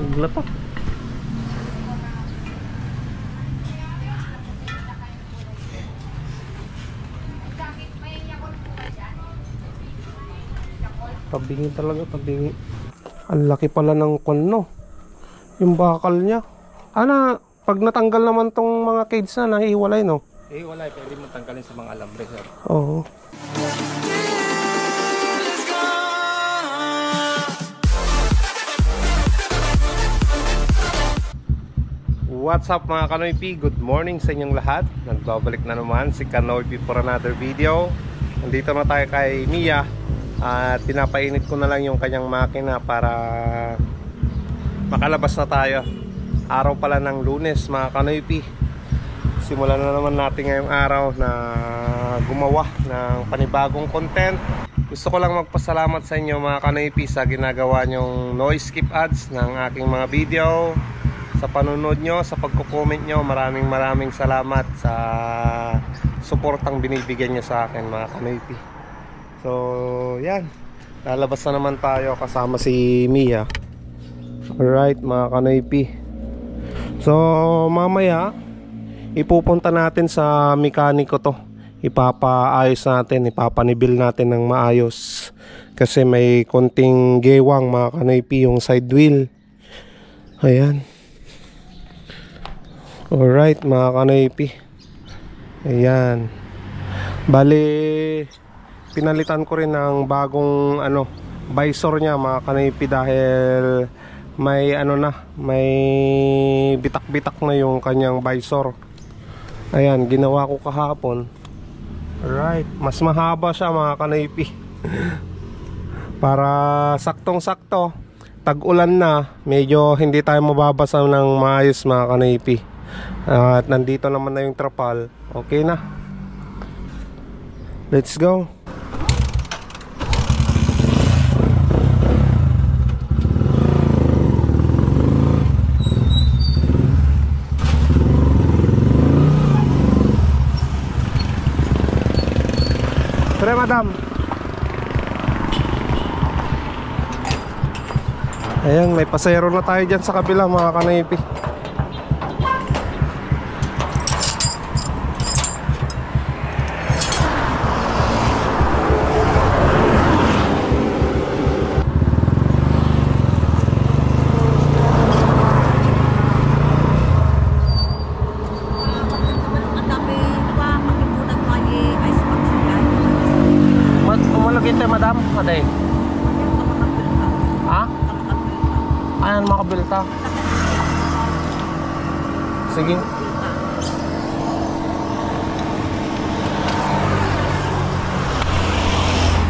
Naglatak. Tabingi talaga, tabingi. Ang laki pala ng no? Yung bakal niya. Ana, pag natanggal naman tong mga cage na, nahihiwalay, no? Hiwalay, pwede mo tanggalin sa mga alambre, sir. Oo. What's up mga Kanoy P? Good morning sa inyong lahat. Nagbabalik na naman si Kanoy P for another video. Nandito na tayo kay Mia. At pinapainit ko na lang yung kanyang makina para makalabas na tayo. Araw pala ng Lunes mga Kanoy P. Simulan na naman natin ngayong araw na gumawa ng panibagong content. Gusto ko lang magpasalamat sa inyo mga Kanoy P sa ginagawa nyong noise skip ads ng aking mga video. Sa panunod nyo, sa pagko-comment nyo, maraming salamat sa suportang binibigyan nyo sa akin mga Kanoy P. So yan, lalabas na naman tayo kasama si Mia. Alright mga Kanoy P. So mamaya ipupunta natin sa mekaniko to. Ipapaayos natin, ipapanibil natin ng maayos. Kasi may konting gewang mga Kanoy P yung side wheel. Ayan. Alright mga Kanoy P. Ayan. Bali pinalitan ko rin ng bagong visor niya mga Kanoy P dahil may may bitak-bitak na yung kanyang visor. Ayan, ginawa ko kahapon. Alright, mas mahaba siya mga Kanoy P. Para saktong-sakto, tag-ulan na, medyo hindi tayo mababasa ng maayos mga Kanoy P. At nandito naman na yung trapal. Okay na. Let's go. Pre, madam. Ayan, may pasero na tayo dyan sa kabila mga Kanoy P. Madam, aday. Ha? Ayan makabilta. Sige.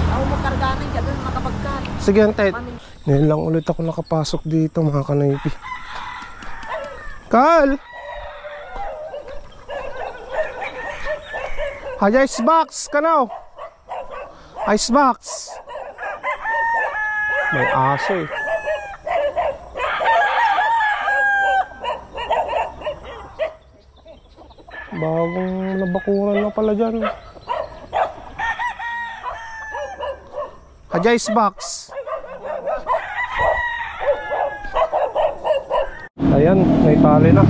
Ako magkarganan ka doon makapagkat. Sige, antay. Ngayon lang ulit ako nakapasok dito mga Kanoy P. Carl! Hay icebox ka na. Icebox. May aso eh. Bagong nabakuran na pala dyan. Hay icebox. Ayan, may tali na.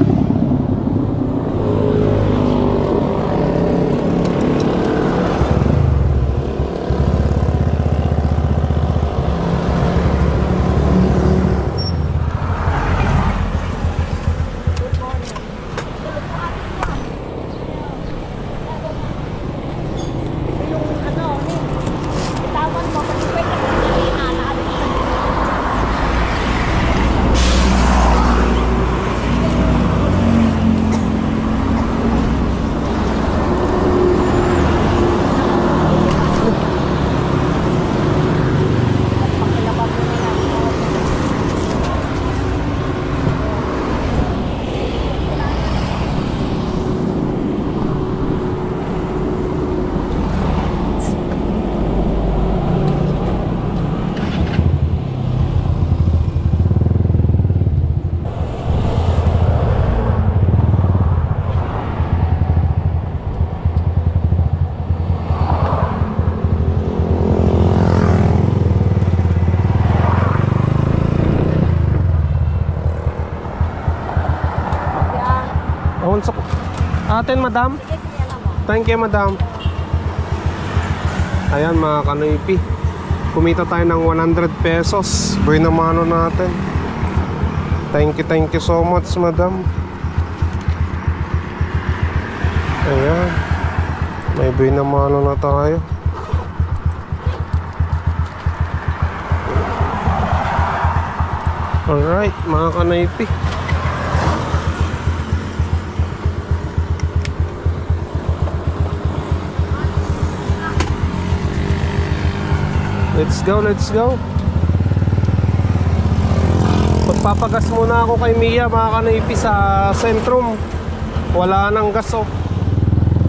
Sa atin, madam. Sige, sinela mo. Thank you, madam. Ayan mga kanoypi, kumita tayo ng 100 pesos. Boy na mano natin. Thank you so much, madam. Ayan, may boy na mano na tayo. Alright mga kanoypi, let's go, let's go. Magpapagas muna ako kay Mia mga kanoypi sa Centrum. Wala nang gas oh.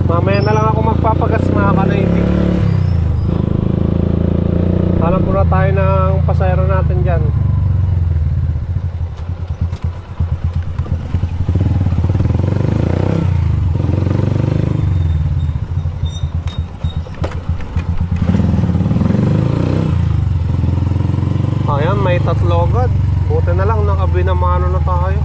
Mamaya na lang ako magpapagas mga kanoypi. Hanap muna tayo ng pasahero natin dyan. Ayan, may tatlo agad. Buti na lang nakabinamano na tayo.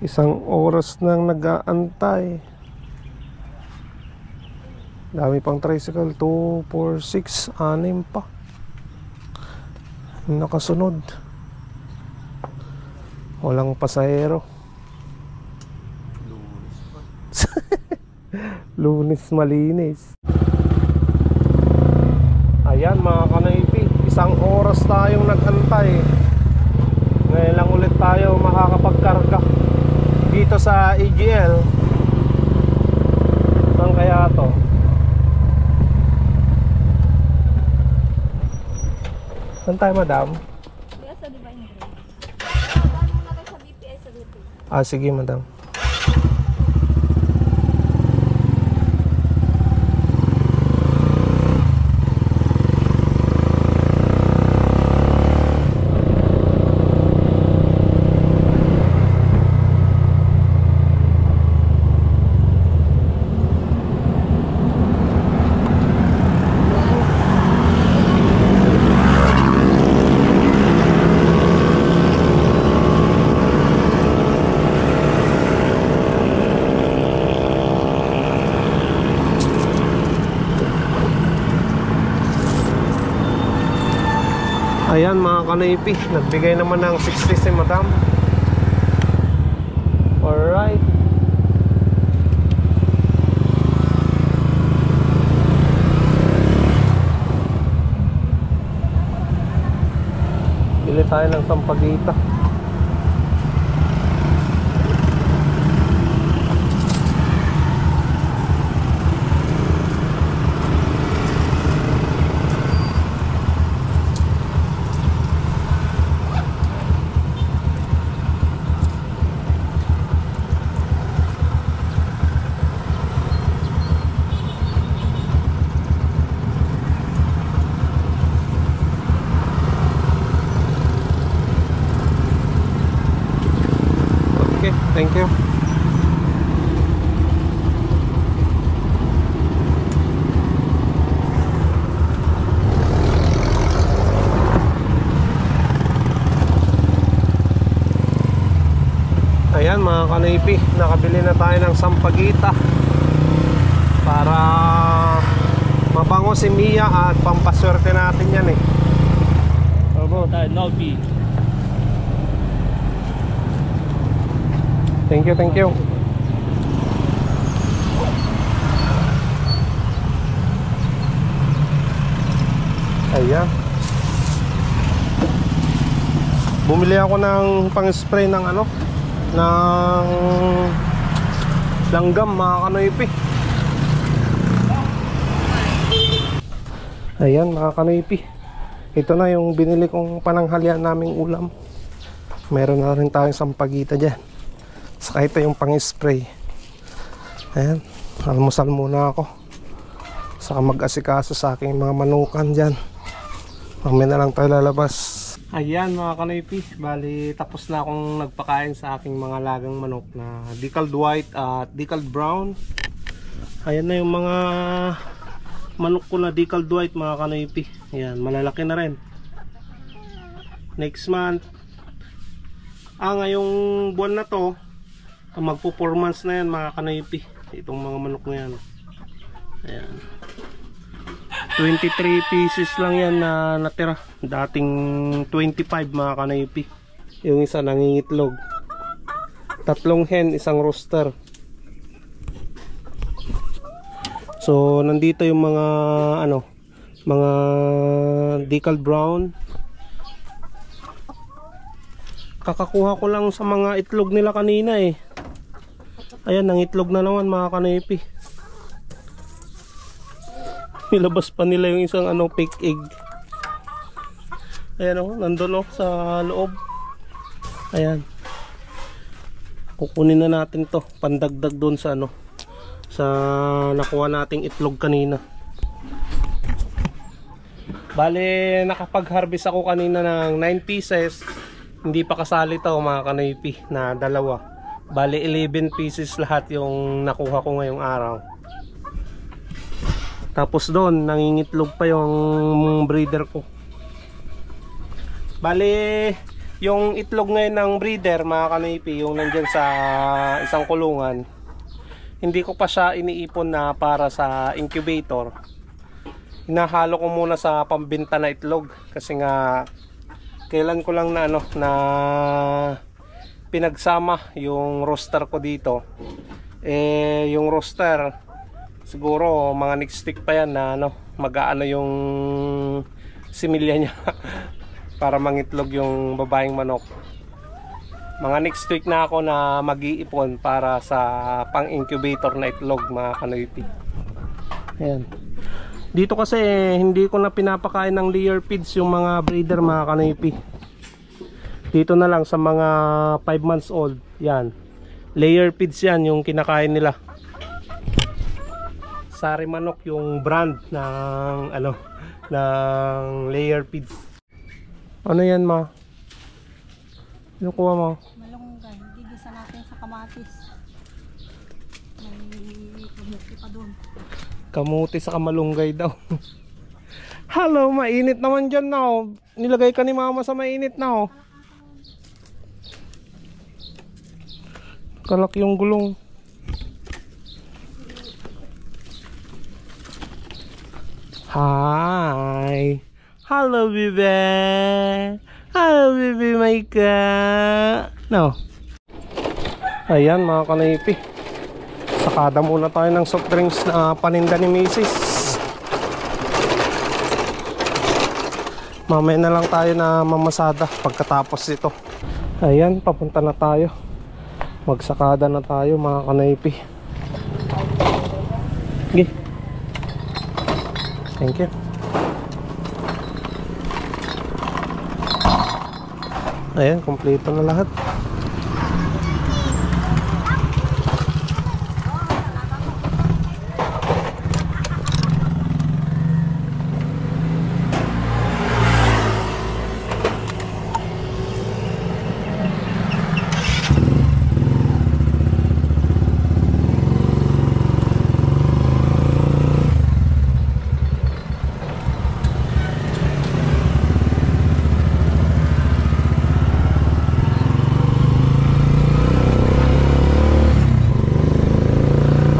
Isang oras nang nag-aantay. Dami pang tricycle. 2, 4, 6, 6 pa nakasunod. Walang pasahero. Lunes malinis. Ayan mga kanoypi, isang oras tayong nag-antay. Ngayon lang ulit tayo makakapagkarga dito sa EGL. Saan kaya to? Saan tayo, madam? Kaya sa Divine Grace. Daan mo na kayo sa BPI sa dito. Ah, sige, madam. Ayan mga kanoypi, nagbigay naman ng 60 si madam. Alright. Bili tayo ng sampagita. Thank you. Ayan mga kanoypi, nakabili na tayo ng sampagita para mabango si Mia at pampaswerte natin yan eh. Bro, tayo, no fee. Thank you, thank you. Ayan. Bumili ako ng pang-spray ng ano, ng langgam mga kanoypi. Ayan mga kanoypi, ito na yung binili kong pananghalian naming ulam. Meron na rin tayong sampagita dyan. Saka ito yung pang-spray. Ayan, almusal muna ako. Saka mag-asikaso sa aking mga manukan dyan. Mamaya na lang tayo lalabas. Ayan mga kanoypi, bali tapos na akong nagpakain sa aking mga lagang manok na decaled white at decaled brown. Ayan na yung mga manok ko na decaled white mga kanoypi. Ayan, malalaki na rin. next month. Ngayong buwan na to, magpo 4 months na yan mga kanoypi. Itong mga manok na yan. Ayan. 23 pieces lang yan na natira. Dating 25 mga kanoypi. Yung isa nangingitlog. 3 hen, 1 rooster. So nandito yung mga mga decal brown. Kakakuha ko lang sa mga itlog nila kanina eh. Ayan, nangitlog na naman mga kanoypi. Nilabas pa nila yung isang fake egg. Ayan nandun sa loob. Ayan. Kukunin na natin to, pandagdag doon sa sa nakuha nating itlog kanina. Bale, nakapag-harvest ako kanina ng 9 pieces. Hindi pa kasali to mga kanoypi na dalawa. Bale, 11 pieces lahat yung nakuha ko ngayong araw. Tapos doon, nangingitlog pa yung breeder ko. Bale, yung itlog ngayon ng breeder mga kanoypi, yung nandyan sa isang kulungan, hindi ko pa siya iniipon na para sa incubator. Hinahalo ko muna sa pambenta na itlog kasi nga kailan ko lang na pinagsama yung roster ko dito. Yung roster siguro mga next week pa yan na mag-aano yung similya niya para mangitlog yung babaeng manok. Mga next week na ako na mag-iipon para sa pang-incubator na itlog mga kanoypi. Ayan. Dito kasi hindi ko na pinapakain ng layer feeds yung mga breeder mga kanoypi. Dito na lang sa mga 5 months old. Yan. Layer feeds yan yung kinakain nila. Sari Manok yung brand ng ng layer feeds. Ano yan ma? Ano kuha mo? Malunggay. Gigisa natin sa kamatis. May kamuti pa doon. Kamuti sa kamalunggay daw. Hello, mainit naman dyan na. Nilagay ka ni mama sa mainit na. Kalak yung gulong. Hi. Hello, baby. Hello, baby, Maika. No. Ayan, mga kanipi. Sakada muna tayo ng soft drinks na paninda ni Mrs. Mamaya na lang tayo na mamasada pagkatapos ito. Ayan, papunta na tayo. Magsakada na tayo, mga kanipi. Okay. Thank you. Ayan, kompleto na lahat.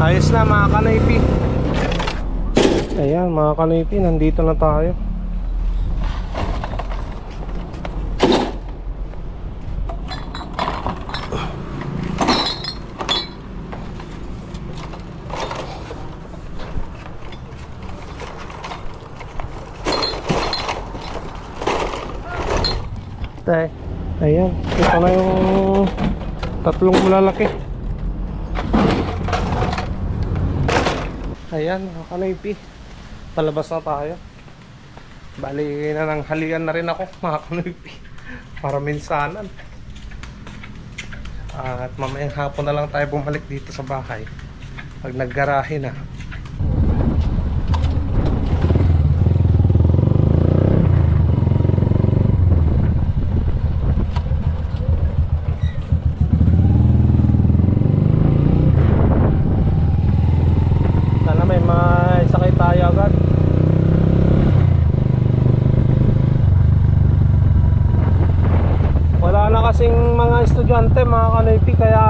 Ayos na mga kanipi. Ayan mga kanipi, nandito na tayo. Ayan, ito na yung tatlong malalaki. Ayan mga kanipi, palabas na tayo. Bali na nang halian na rin ako mga kanipi, para minsanan. At mamayang hapon na lang tayo bumalik dito sa bahay pag naggarahe na. estudyante mga kanoypi, kaya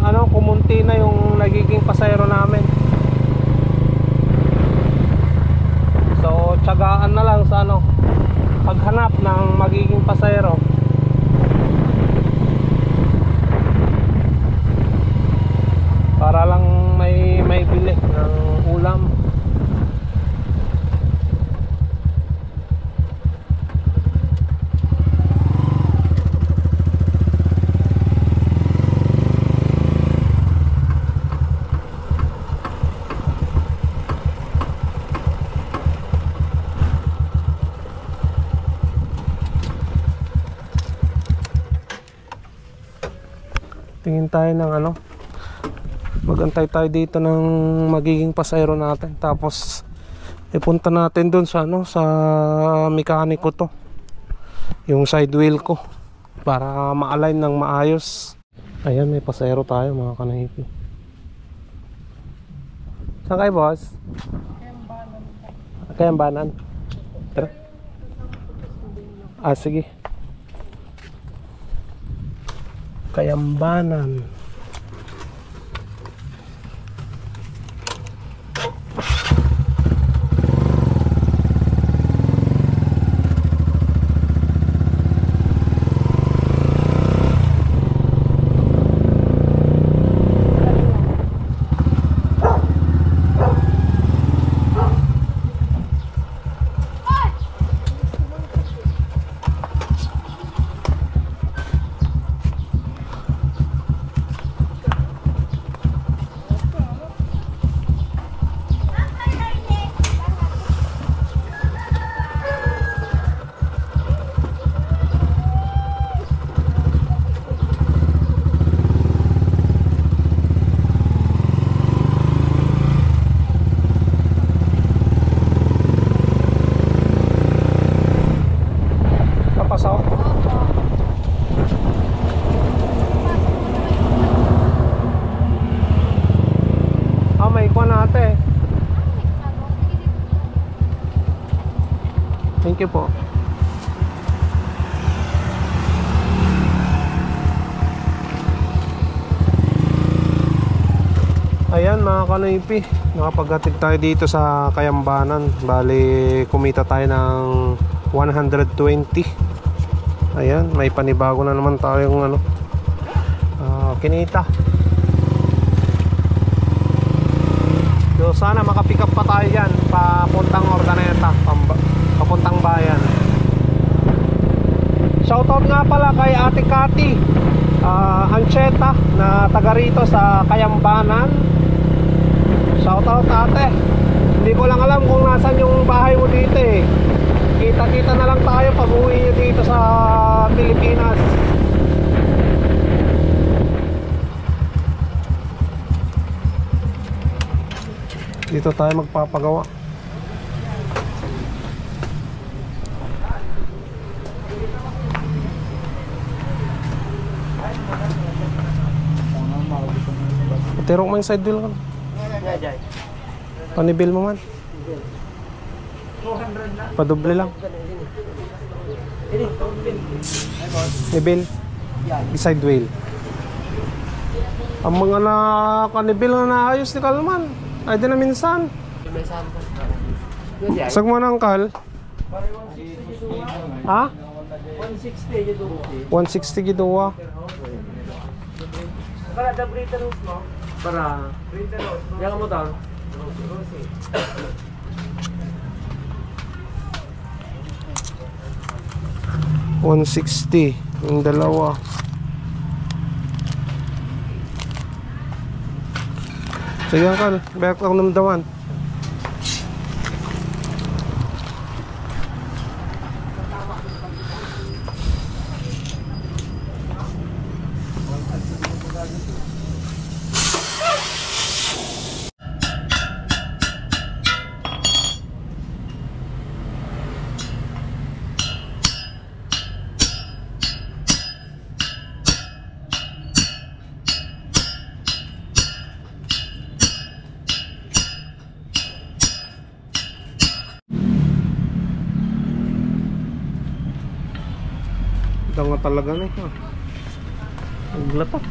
ano, kumunti na yung nagiging pasahero namin. So tiyagaan na lang sa ano, paghanap ng magiging pasahero. Para lang may bili ng ulam. Tingin tayo ng ano, magantay tayo dito ng magiging pasahero natin, tapos ipunta natin dun sa ano, sa mekaniko to, yung side wheel ko, para ma-align ng maayos. Ayan, may pasahero tayo mga kanahipi. Saan kayo, boss? Kayambanan. Tara. Sige. Kayambanan. May kuha natin. Thank you po. Ayan mga kanoypi, nakapaghatid tayo dito sa Kayambanan. Bali kumita tayo ng 120. Ayan, may panibago na naman tayong ano, kinita. So sana makapick up pa tayo dyan papuntang Ordaneta, papuntang bayan. Shoutout nga pala kay Ate Cathy Ancheta na taga rito sa Kayambanan. Shoutout ate. Hindi ko lang alam kung nasan yung bahay mo dito eh. Kita-kita na lang tayo pag uwi nyo dito sa Pilipinas. Dito tayo magpapagawa. Tirok mo yung side wheel ka. Panibil mo man. Padoble lang. Nibil. Side wheel. Ang mga kanibil na naayos ni Kalman ay di na minsan. Sag mo ng kal. Ha? 160 giduwa. Para da brita rose mo. Para brita rose. Yang mo daw. Rose. 160 yung dalawa. Sige kal, bayak lang namdaman. Ito nga talaga na ito. Naglatak.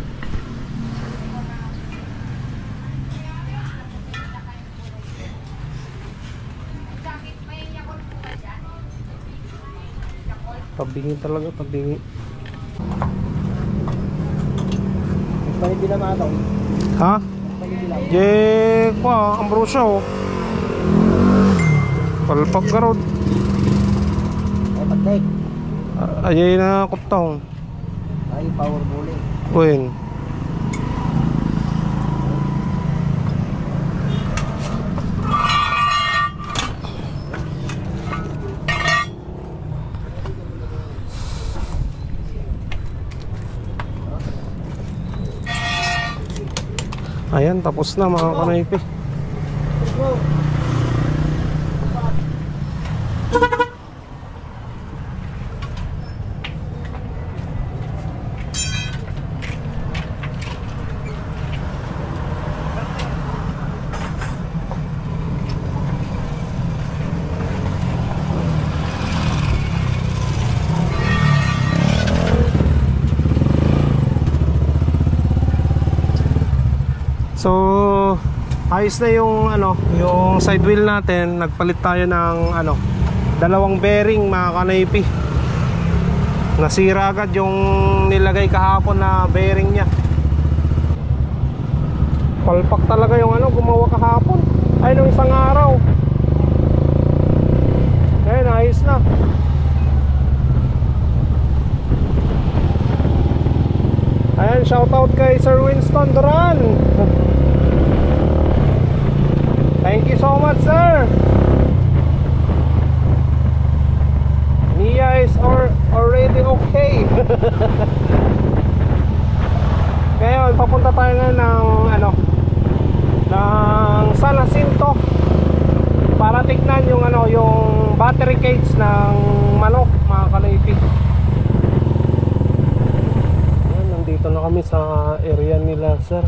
Pabingi talaga, pabingi. Palibilang ataw. Ha? Palibilang. Je, kwa, Ambrosio. Palpak ka ron. Ay, pagtek. Ayay na kuptong. Ay, power bowling. Uwin. Ayan, tapos na mga kanoypi. So, ayos na yung yung side wheel natin. Nagpalit tayo ng dalawang bearing mga kanaypi. Nasira agad yung nilagay kahapon na bearing niya. Palpak talaga yung gumawa kahapon. Ay, nung isang araw. Ayun, ayos na. Ayan, shoutout kay Sir Winston Duran. Thank you so much, sir. Nia is already okay. Ngayon, papunta tayo ngayon ng ng San Jacinto para tignan yung yung battery cage ng manok, mga kalaypi. Ayan, nandito na kami sa area nila, sir.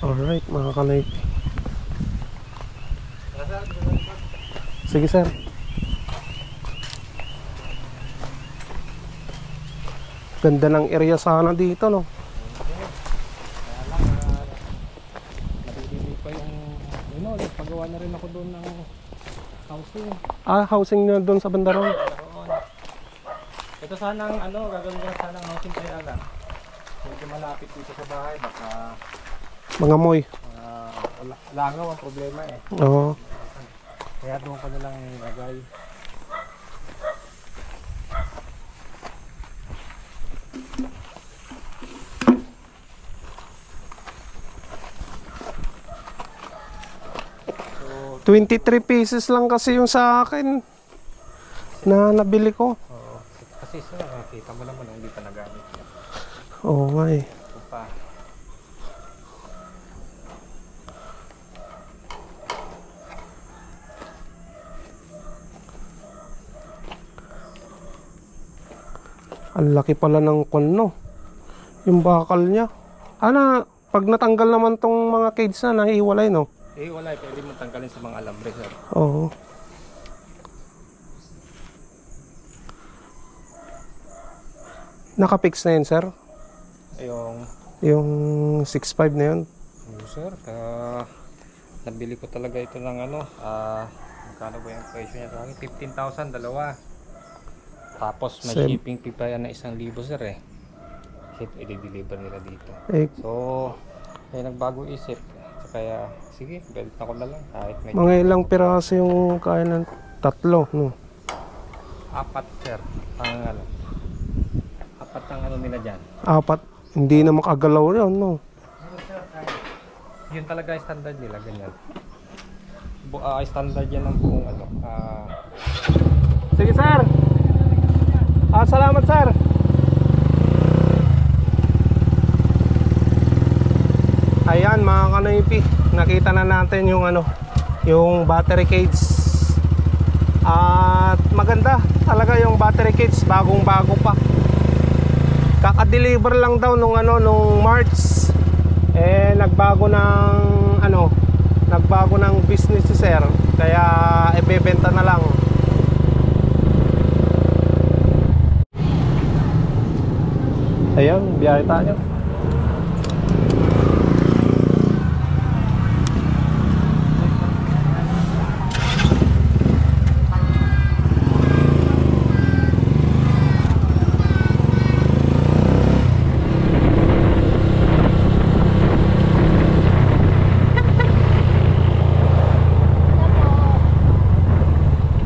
Alright, mga kanaypi. Sige, sir. Ganda ng area sana dito, no? Natitili pa yung pagawa na rin ako doon ng housing. Ah, housing na doon sa Bandaron. Ito sanang gagawin ko sanang housing kaya lang. Medyo malapit dito sa bahay, baka Mga moy. langaw ang problema eh. Oo. Kaya doon ko na lang ilagay. So, 23 pieces lang kasi yung sa akin na nabili ko. oo. Kasi nakita mo naman hindi pa nagamit. Oo nga eh. Ito pa. Ang laki pala ng no? Yung bakal niya. Pag natanggal naman tong mga cage na, nahiwalay, no? Wala. Pwede mo tanggalin sa mga alambre, sir. Oo. Nakapix na yun, sir? Yung 6.5 na yun? Oo, sir. Nabili ko talaga ito ng magkano ba yung presyo niya sa akin? 15,000, dalawa. Tapos may shipping fee pa yan na 1,000, sir eh. Kasi i-deliver nila dito. So, nagbago isip. Kaya, sige, belt na ko na lang. Kahit may Mga ilang piraso yung kaya ng tatlo, no? 4, sir. Apat ang nila dyan. 4. Hindi na makagalaw yun, no? Yun talaga yung standard nila, ganyan. Standard yan ng buong Sige, sir. Salamat, sir. Ayan, mga kanaypi, nakita na natin yung yung battery cage. At maganda talaga yung battery cage, bagong-bago pa. Kaka-deliver lang daw nung March. Eh nagbago ng nagbago ng business si sir, kaya ibebenta na lang. Ayan, biyahe tayo.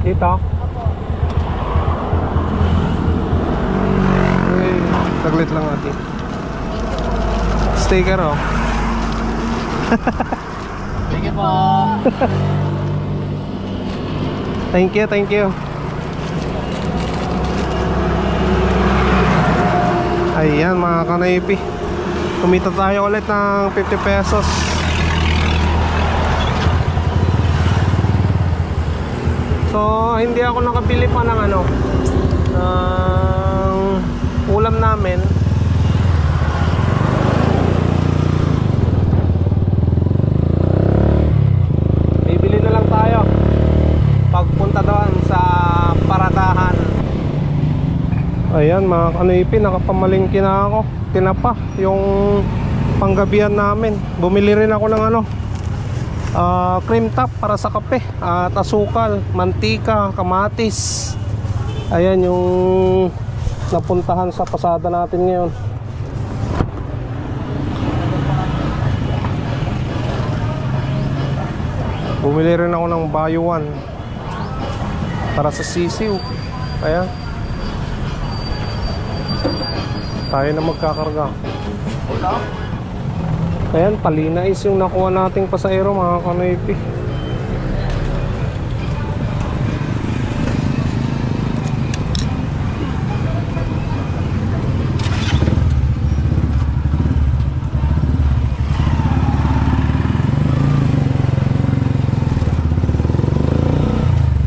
Dito. Hey, saglit lang natin. Sticker oh. Sige po. Thank you, thank you. Ayan mga kanaypi, kumita tayo ulit ng 50 pesos. So hindi ako nakabili pa ng ng ulam namin. Bibili na lang tayo pagpunta doon sa paradahan. Ayan mga kanaypi, nakapamalingki na ako. Tinapa yung panggabihan namin. Bumili rin ako ng cream top para sa kape at asukal, mantika, kamatis. Ayan yung napuntahan sa pasada natin ngayon. Bumili rin ako ng buy one para sa sisiw. Ayan, tayo na magkakarga. Ayan, palinais yung nakuha nating pasahero mga kanaypi.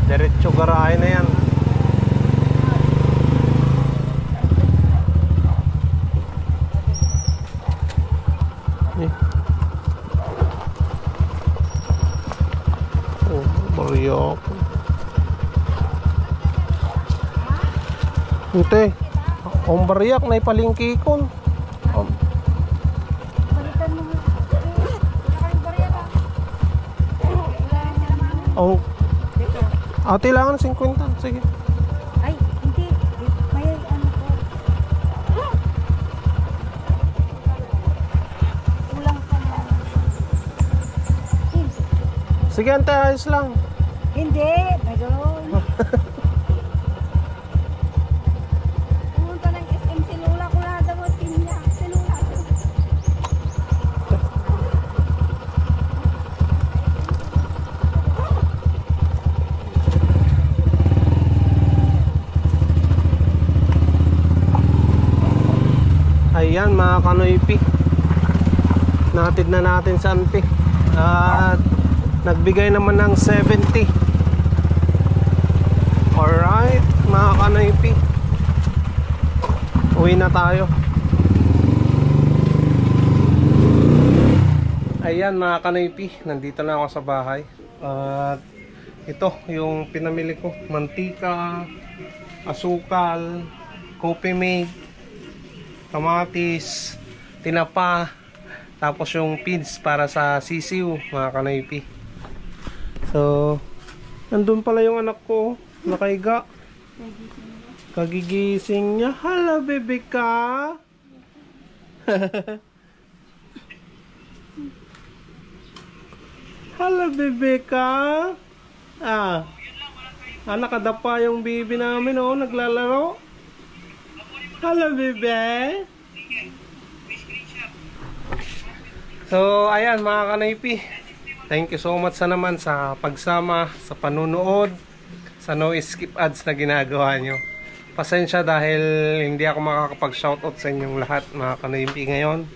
Diretso garahe na yan. Bariyak. Ante, ang bariyak na ipalingkikon. Palitan mo nga. Kayong bariya ba? Oh. Tilangan 50. Sige. Ay, hindi. May ko. Kulang pa na. Sige ante, ayos lang. Hindi, mayroon. Pumunta ng SM Sinula ko na daw ang team niya. Sinula. Ayan mga kanaypi, natid na natin sa ante at nagbigay naman ng 70. Alright mga kanaypi, uwi na tayo. Ayan mga kanaypi, nandito na ako sa bahay. At ito yung pinamili ko, mantika, asukal, coffee mate, kamatis, tinapa, tapos yung feeds para sa sisiw mga kanaypi. So nandun pala yung anak ko, nakaiga, kagigising niya. Hala bebe ka. Hala bebe ka. Nakadapa yung baby namin oh, naglalaro. Hala bebe. So ayan mga kanaypi, thank you so much naman sa pagsama, sa panunood, sa no skip ads na ginagawa nyo. Pasensya dahil hindi ako makakapag-shoutout sa inyong lahat mga kanaypi ngayon.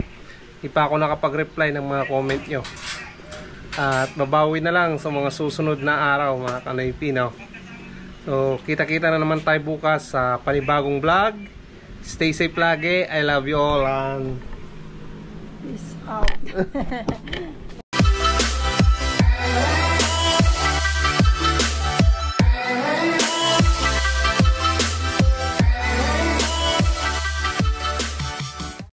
Hindi pa ako nakapag-reply ng mga comment nyo. At babawi na lang sa mga susunod na araw mga kanaypi, no? So kita-kita na naman tayo bukas sa panibagong vlog. Stay safe lagi. I love you all and peace. Out.